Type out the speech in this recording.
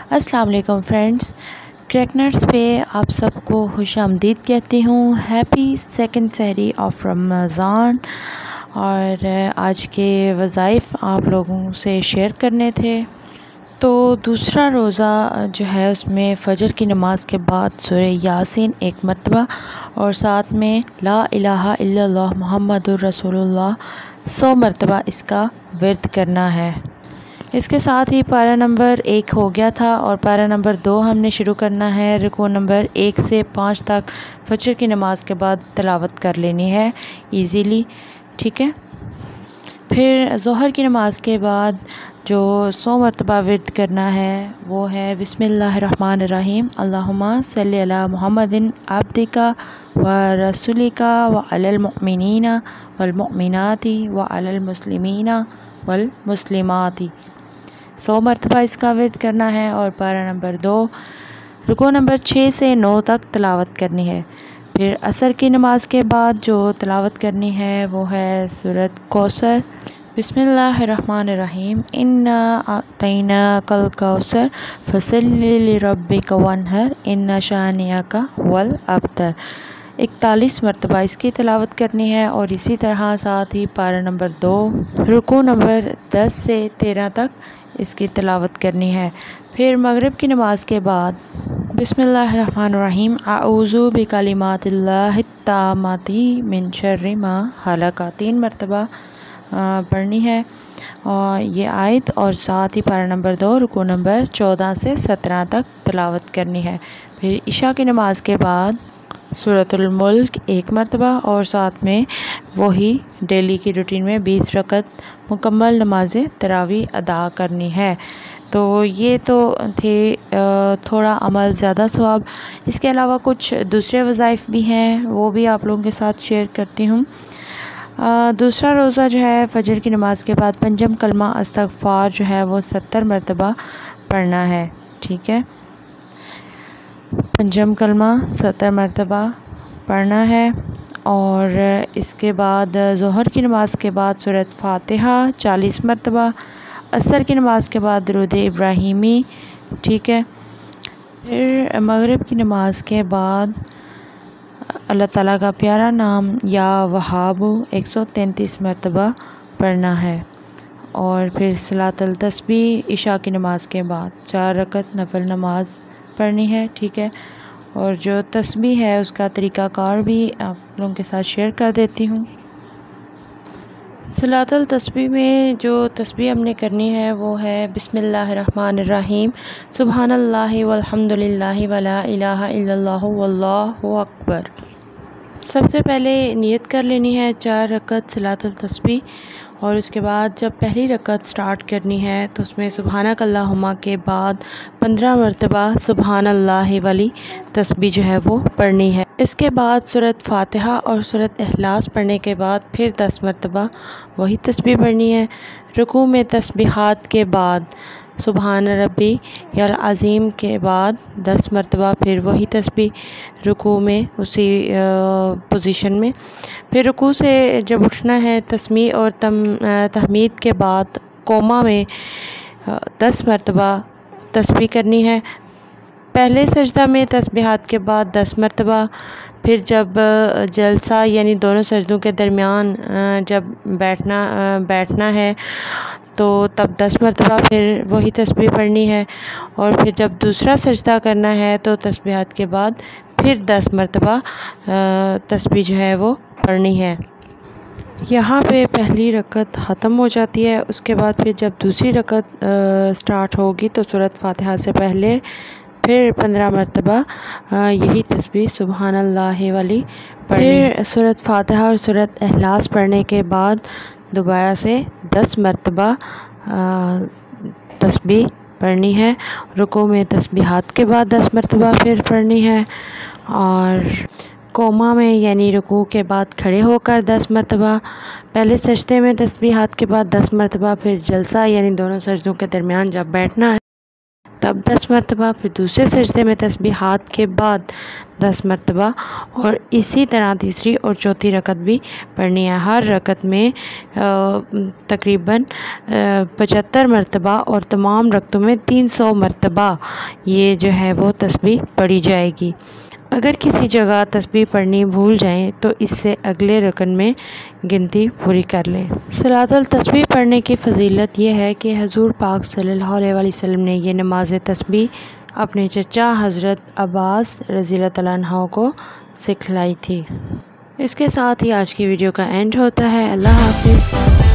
अस्सलाम वालेकुम फ्रेंड्स, क्रैकनट्स पे आप सबको खुशामदीद कहती हूँ। हैप्पी सेकंड सहरी ऑफ रमज़ान। और आज के वज़ाइफ आप लोगों से शेयर करने थे। तो दूसरा रोज़ा जो है उसमें फ़जर की नमाज के बाद सूरह यासीन एक मरतबा और साथ में ला इलाहा इल्लल्लाह मुहम्मदुर रसूलुल्लाह 100 मरतबा इसका विर्द करना है। इसके साथ ही पारा नंबर 1 हो गया था और पारा नंबर 2 हमने शुरू करना है। रुकू नंबर 1 से 5 तक फजर की नमाज़ के बाद तिलावत कर लेनी है इजीली, ठीक है। फिर ज़ोहर की नमाज़ के बाद जो 100 मरतबा विर्द करना है वो है बिस्मिल्लाहिर्रहमानिर्रहीम अल्लाहुम्मा सल्ली अला मुहम्मदिन अब्दिका व रसूलिका व अलल मुमिनीना वल मुमिनाती व अलल मुस्लिमीना वल मुस्लिमाती। 100 मरतबा इसका विर्द करना है। और पारा नंबर 2 रुको नंबर 6 से 9 तक तिलावत करनी है। फिर असर की नमाज़ के बाद जो तिलावत करनी है वो है सूरत कौसर। बिस्मिल्लाहिर्रहमानिर्रहीम इन्ना अतैना कल कौसर फसल्लि लिरब्बिका वन्हर इन्ना शानिअका वल अब्तर। 41 मरतबा इसकी तिलावत करनी है। और इसी तरह साथ ही पारा नंबर 2 रुकू नंबर 10 से 13 तक इसकी तिलावत करनी है। फिर मगरिब की नमाज़ के बाद बिस्मिल्लाहिर्रहमानिर्रहीम आऊज़ु बिकलिमातिल्लाहि ताम्माति मिन शर्रि मा खलक़ 3 मरतबा पढ़नी है और ये आयत। और साथ ही पारा नंबर 2 रुकू नंबर 14 से 17 तक तिलावत करनी है। फिर इशा की नमाज़ के बाद सूरतुल मुल्क 1 मरतबा और साथ में वही डेली की रूटीन में 20 रकत मुकम्मल नमाज तरावी अदा करनी है। तो ये तो थे थोड़ा अमल ज़्यादा सवाब। इसके अलावा कुछ दूसरे वज़ाइफ भी हैं, वो भी आप लोगों के साथ शेयर करती हूँ। दूसरा रोज़ा जो है फ़जर की नमाज़ के बाद पंजम कलमा इस्तग़फ़ार जो है वो 70 मरतबा पढ़ना है, ठीक है। पंजम कलमा 70 मरतबा पढ़ना है। और इसके बाद ज़ोहर की नमाज़ के बाद सूरत फ़ातिहा 40 मरतबा, असर की नमाज़ के बाद दुरूद इब्राहिमी, ठीक है। फिर मगरिब की नमाज़ के बाद अल्लाह ताला का प्यारा नाम या वहाबु 133 मरतबा पढ़ना है। और फिर सलातुल तस्बीह इशा की नमाज़ के बाद 4 रकत नफल नमाज पढ़नी है, ठीक है। और जो तस्बीह है उसका तरीक़ाकार भी आप लोगों के साथ शेयर कर देती हूँ। सलातुल तस्बीह में जो तस्बीह हमने करनी है वो है बिस्मिल्लाहिर्रहमानिर्रहीम सुब्हानल्लाहि वल्हम्दुलिल्लाहि वला इलाहा इल्लल्लाहु वल्लाहु अकबर। सबसे पहले नियत कर लेनी है 4 रकत सलातुल तस्बीह। और उसके बाद जब पहली रकत स्टार्ट करनी है तो उसमें सुबहानक अल्लाहुम्मा के बाद 15 मरतबा सुबहान अल्लाह वाली तस्बीह जो है वो पढ़नी है। इसके बाद सूरत फ़ातिहा और सूरत इखलास पढ़ने के बाद फिर 10 मरतबा वही तस्बीह पढ़नी है। रुकू में तस्बीहात के बाद सुबहान रब्बी या अज़ीम के बाद 10 मरतबा फिर वही तस्बीह रुकू में उसी पोजीशन में। फिर रुकू से जब उठना है तस्मीह और तहमीद के बाद कोमा में 10 मरतबा तस्बीह करनी है। पहले सजदा में तस्बीहात के बाद 10 मरतबा। फिर जब जलसा यानी दोनों सजदों के दरमियान जब बैठना है तो तब 10 मरतबा फिर वही तस्बीह पढ़नी है। और फिर जब दूसरा सजदा करना है तो तस्बीहात के बाद फिर 10 मरतबा तस्बीह जो है वो पढ़नी है। यहाँ पे पहली रकत ख़त्म हो जाती है। उसके बाद फिर जब दूसरी रकत स्टार्ट होगी तो सूरत फ़ातिहा से पहले फिर 15 मरतबा यही तस्बीह सुबहान अल्लाह वाली फिर सूरत फ़ातिहा और सूरत इखलास पढ़ने के बाद दोबारा से 10 मरतबा तस्बीह पढ़नी है। रुकू में तस्बीहात के बाद 10 मरतबा फिर पढ़नी है। और कोमा में यानी रुकू के बाद खड़े होकर 10 मरतबा। पहले सजदे में तस्बीहात के बाद 10 मरतबा। फिर जलसा यानी दोनों सजदों के दरमियान जब बैठना है तब 10 मरतबा, फिर दूसरे सजदे में तस्बीह हाथ के बाद 10 मरतबा, और इसी तरह तीसरी और चौथी रकत भी पढ़नी है। हर रकत में तकरीबन 75 मरतबा और तमाम रकतों में 300 मरतबा ये जो है वो तस्बीह पढ़ी जाएगी। अगर किसी जगह तस्बीह पढ़नी भूल जाएं तो इससे अगले रकन में गिनती पूरी कर लें। सलातुल तस्बीह पढ़ने की फ़जीलत यह है कि हुज़ूर पाक सल्लल्लाहु अलैहि वसल्लम ने ये नमाज तस्बीह अपने चचा हज़रत अब्बास रज़ियल्लाहु तआला अन्हु को सिखलाई थी। इसके साथ ही आज की वीडियो का एंड होता है। अल्लाह हाफ़िज़।